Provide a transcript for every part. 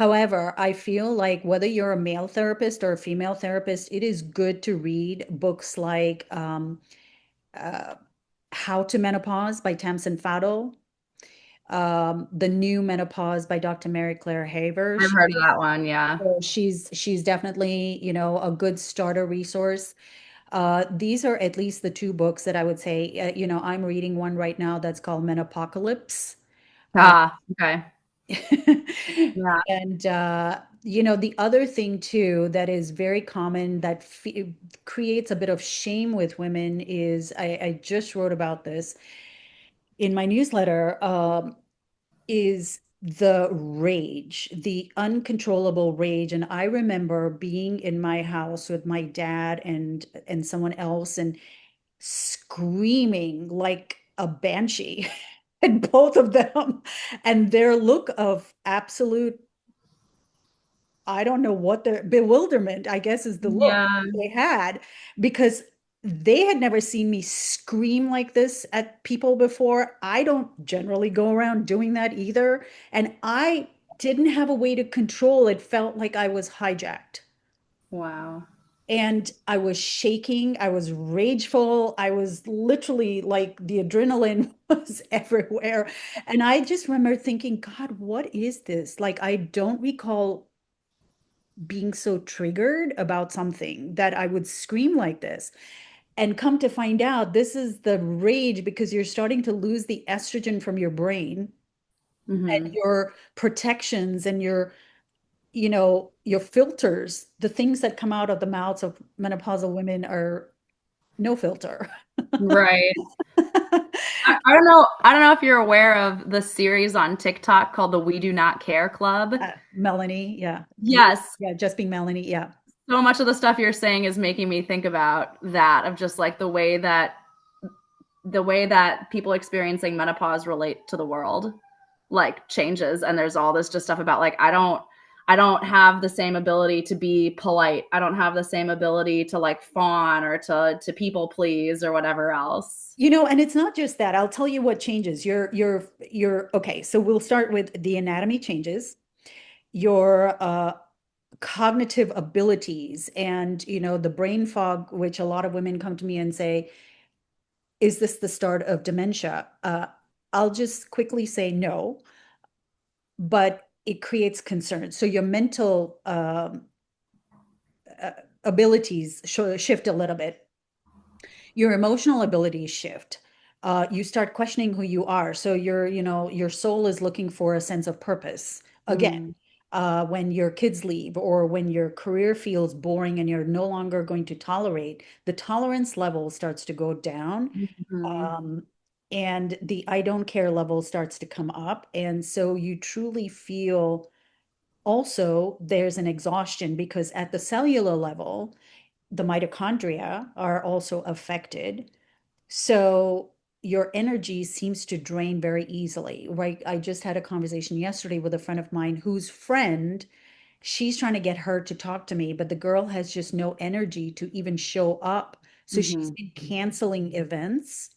However, I feel like whether you're a male therapist or a female therapist, it is good to read books like uh, How to Menopause by Tamsin Fadol, The New Menopause by Dr. Mary Claire Haver. I've heard of that one. Yeah. She's definitely, a good starter resource. These are at least the two books that I would say, I'm reading one right now that's called Menopocalypse. Uh, Ah, okay. Yeah. and the other thing too that is very common that creates a bit of shame with women is I just wrote about this in my newsletter, is the rage, the uncontrollable rage. And I remember being in my house with my dad and someone else and screaming like a banshee at both of them. And their look of absolute, I don't know what the bewilderment, I guess, is the look Yeah. they had, because they had never seen me scream like this at people before. I don't generally go around doing that either. And I didn't have a way to control it. Felt like I was hijacked. Wow. And I was shaking. I was rageful. I was literally like the adrenaline was everywhere. And I just remember thinking, God, what is this? Like, I don't recall being so triggered about something that I would scream like this. And come to find out, this is the rage because you're starting to lose the estrogen from your brain and Hmm. your protections and your filters. The things that come out of the mouths of menopausal women are no filter. Right. I don't know. I don't know if you're aware of the series on TikTok called the We Do Not Care Club. Melanie, yeah. Yes. Yeah, just being Melanie, yeah. So much of the stuff you're saying is making me think about that of just like the way that people experiencing menopause relate to the world like changes, and there's all this just stuff about like I don't have the same ability to be polite. I don't have the same ability to like fawn or to people please or whatever else. And it's not just that. I'll tell you what changes. You're okay. So we'll start with the anatomy changes, your cognitive abilities, and the brain fog, which a lot of women come to me and say, is this the start of dementia? I'll just quickly say no, but it creates concern. So your mental uh, abilities shift a little bit. Your emotional abilities shift. You start questioning who you are. So your soul is looking for a sense of purpose again. Mm. When your kids leave or when your career feels boring and you're no longer going to tolerate, the tolerance level starts to go down. Mhm. Um, and the I don't care level starts to come up. And so you truly feel also there's an exhaustion because at the cellular level, the mitochondria are also affected. So your energy seems to drain very easily, right? I just had a conversation yesterday with a friend of mine whose friend, she's trying to get her to talk to me, but the girl has just no energy to even show up. So she's Mhm. been canceling events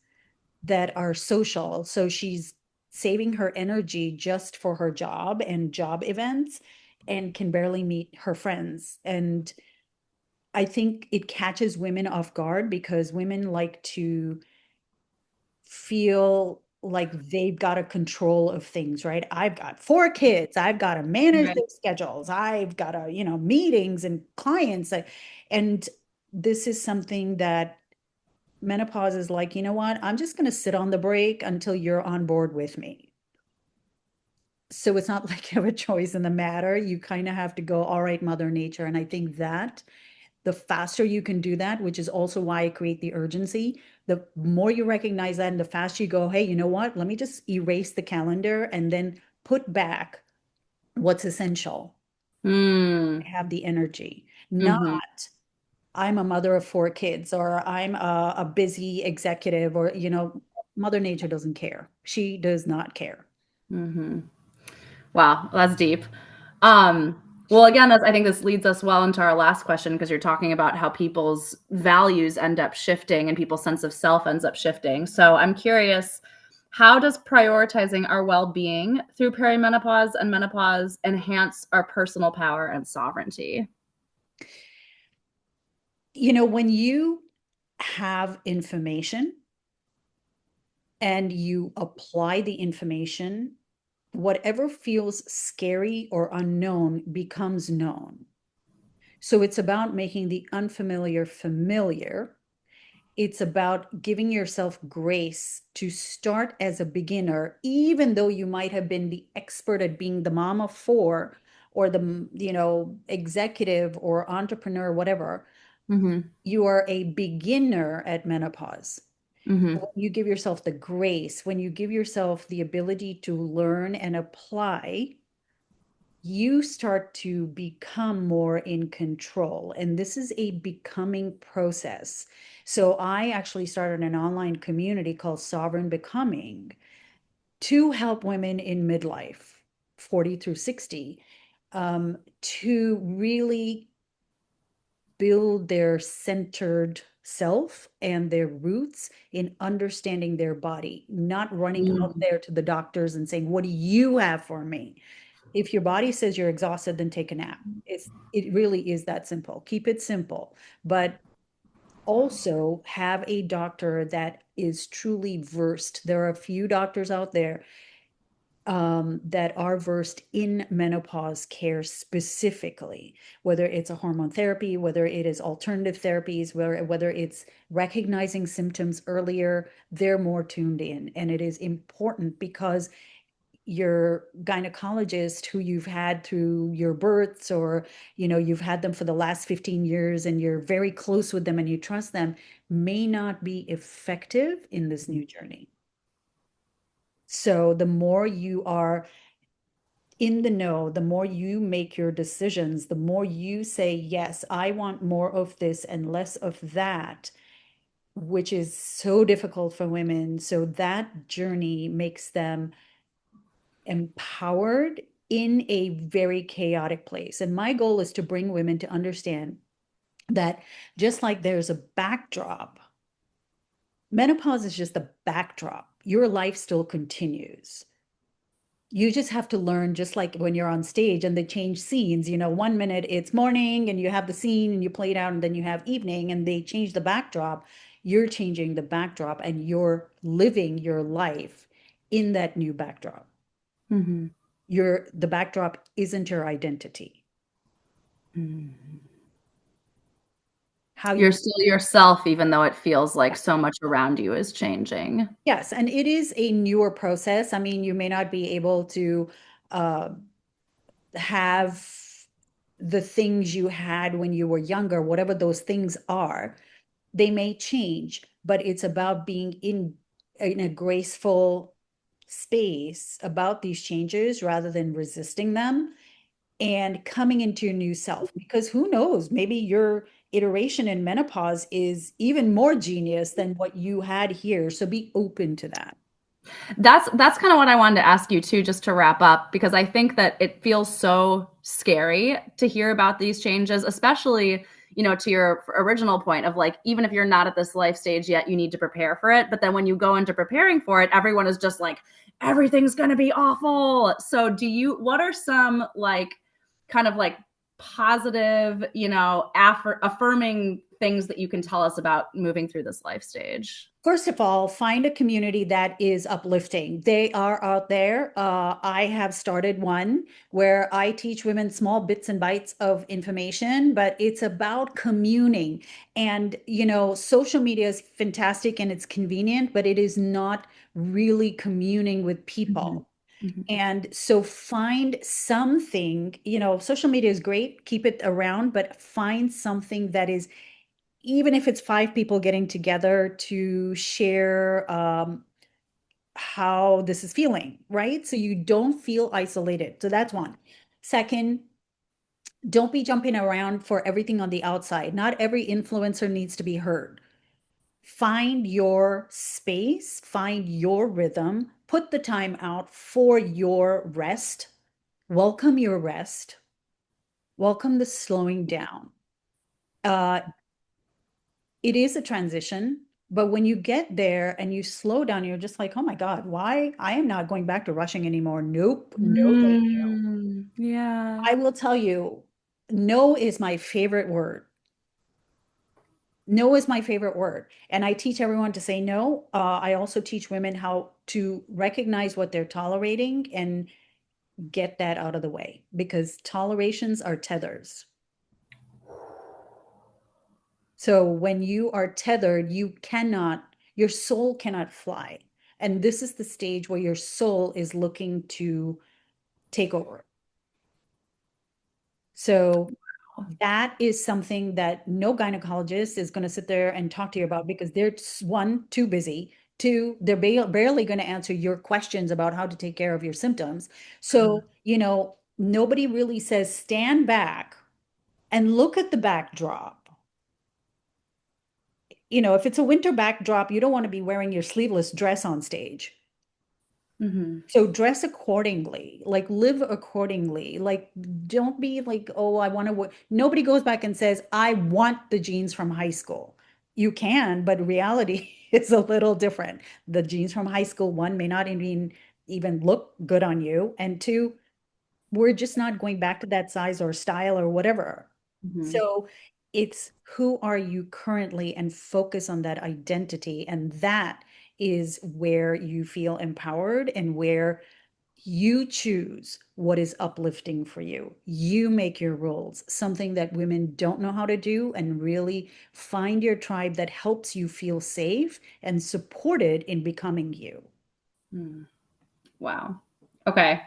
that are social. So she's saving her energy just for her job and job events and can barely meet her friends. And I think it catches women off guard because women like to feel like they've got a control of things, right? I've got four kids. I've got to manage Right. their schedules. I've got to, meetings and clients. And this is something that menopause is like, you know what? I'm just going to sit on the break until you're on board with me. So it's not like you have a choice in the matter. You kind of have to go, all right, Mother Nature. And I think that the faster you can do that, which is also why I create the urgency, the more you recognize that and the faster you go, hey, you know what? Let me just erase the calendar and then put back what's essential. Mm. Have the energy, not Mhm. I'm a mother of four kids or I'm a busy executive or, Mother Nature doesn't care. She does not care. Mhm. Wow, that's deep. Um, well, again, I think this leads us well into our last question because you're talking about how people's values end up shifting and people's sense of self ends up shifting. So I'm curious, How does prioritizing our well-being through perimenopause and menopause enhance our personal power and sovereignty? When you have information and you apply the information, whatever feels scary or unknown becomes known. So it's about making the unfamiliar familiar. It's about giving yourself grace to start as a beginner, even though you might have been the expert at being the mom of four or the, executive or entrepreneur, whatever. Mm-hmm. You are a beginner at menopause. Mm-hmm. When you give yourself the grace, when you give yourself the ability to learn and apply, you start to become more in control. And this is a becoming process. So I actually started an online community called Sovereign Becoming to help women in midlife, 40 through 60, to really build their centered self and their roots in understanding their body, not running out Mm-hmm. there to the doctors and saying, "What do you have for me?" If your body says you're exhausted, then take a nap. It really is that simple. Keep it simple, but also have a doctor that is truly versed. There are a few doctors out there that are versed in menopause care specifically, whether it's a hormone therapy, whether it is alternative therapies, whether it's recognizing symptoms earlier, they're more tuned in. And it is important because your gynecologist who you've had through your births, or you've had them for the last 15 years and you're very close with them and you trust them, may not be effective in this new journey. So the more you are in the know, the more you make your decisions, the more you say, yes, I want more of this and less of that, which is so difficult for women. So that journey makes them empowered in a very chaotic place. And my goal is to bring women to understand that just like there's a backdrop, menopause is just a backdrop. Your life still continues. You just have to learn, just like when you're on stage and they change scenes, 1 minute it's morning and you have the scene and you play it out, and then you have evening and they change the backdrop. You're changing the backdrop and you're living your life in that new backdrop. Mm-hmm. The backdrop isn't your identity. Mm-hmm. How You're you still yourself, even though it feels like so much around you is changing. Yes, and it is a newer process. I mean, you may not be able to uh, have the things you had when you were younger, whatever those things are. They may change, but it's about being in a graceful space about these changes rather than resisting them, and coming into your new self. Because who knows, maybe your iteration in menopause is even more genius than what you had here. So be open to that. That's kind of what I wanted to ask you too, just to wrap up, because I think that it feels so scary to hear about these changes, especially, to your original point of like, even if you're not at this life stage yet, you need to prepare for it. But then when you go into preparing for it, everyone is just like, everything's going to be awful. So what are some like kind of like positive, affirming things that you can tell us about moving through this life stage? First of all, find a community that is uplifting. They are out there. I have started one where I teach women small bits and bites of information, but it's about communing. And, social media is fantastic and it's convenient, but it is not really communing with Mm-hmm. people. Mm-hmm. And so find something, social media is great, keep it around, but find something that is, even if it's five people getting together to share how this is feeling, right? So you don't feel isolated. So that's one. Second, don't be jumping around for everything on the outside. Not every influencer needs to be heard. Find your space, find your rhythm, put the time out for your rest. Welcome your rest. Welcome the slowing down. Uh, it is a transition, But when you get there and you slow down, you're just like, oh my God, why? I am not going back to rushing anymore. Nope. No, thank you. Yeah. I will tell you, no is my favorite word. No is my favorite word. And I teach everyone to say no. I also teach women how to recognize what they're tolerating and get that out of the way because tolerations are tethers. So when you are tethered, your soul cannot fly. And this is the stage where your soul is looking to take over. So that is something that no gynecologist is going to sit there and talk to you about because they're one, too busy. Two, they're barely going to answer your questions about how to take care of your symptoms. So, nobody really says stand back and look at the backdrop. If it's a winter backdrop, you don't want to be wearing your sleeveless dress on stage. Mm-hmm. So dress accordingly, like live accordingly. Like don't be like, oh, I want to. Nobody goes back and says, I want the jeans from high school. You can, but reality is a little different. The jeans from high school, one, may not even look good on you, and two, we're just not going back to that size or style or whatever. Mm-hmm. So it's who are you currently and focus on that identity. And that is where you feel empowered and where you choose what is uplifting for you. You make your rules, something that women don't know how to do, and really find your tribe that helps you feel safe and supported in becoming you. Mm. Wow. Okay.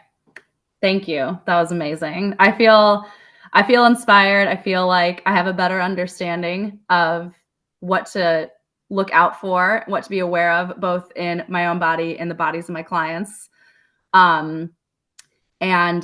Thank you. That was amazing. I feel inspired. I feel like I have a better understanding of what to look out for, what to be aware of, both in my own body and the bodies of my clients. Um, and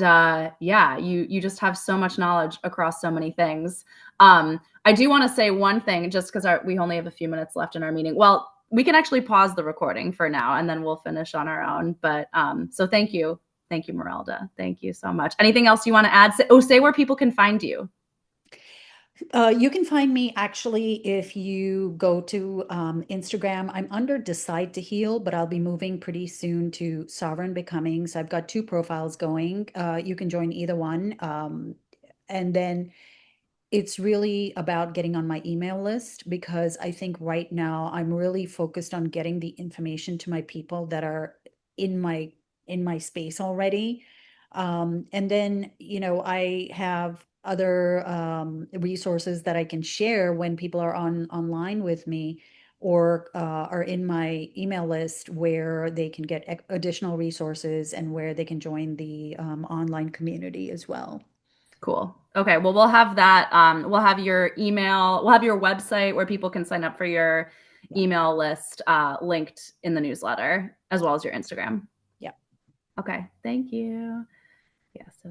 yeah, you just have so much knowledge across so many things. I do want to say one thing, just because we only have a few minutes left in our meeting. Well, we can actually pause the recording for now, and then we'll finish on our own. But so thank you, Marelda. Thank you so much. Anything else you want to add? Say where people can find you. You can find me actually if you go to Instagram. I'm under Decide to Heal, but I'll be moving pretty soon to Sovereign Becoming. So I've got two profiles going. You can join either one. And then it's really about getting on my email list because I think right now I'm really focused on getting the information to my people that are in my in my space already. And then, I have other resources that I can share when people are online with me or are in my email list where they can get additional resources and where they can join the online community as well. Cool. Okay. Well, we'll have that. We'll have your email. We'll have your website where people can sign up for your Yeah. email list linked in the newsletter, as well as your Instagram. Yeah. Okay. Thank you. Yeah. So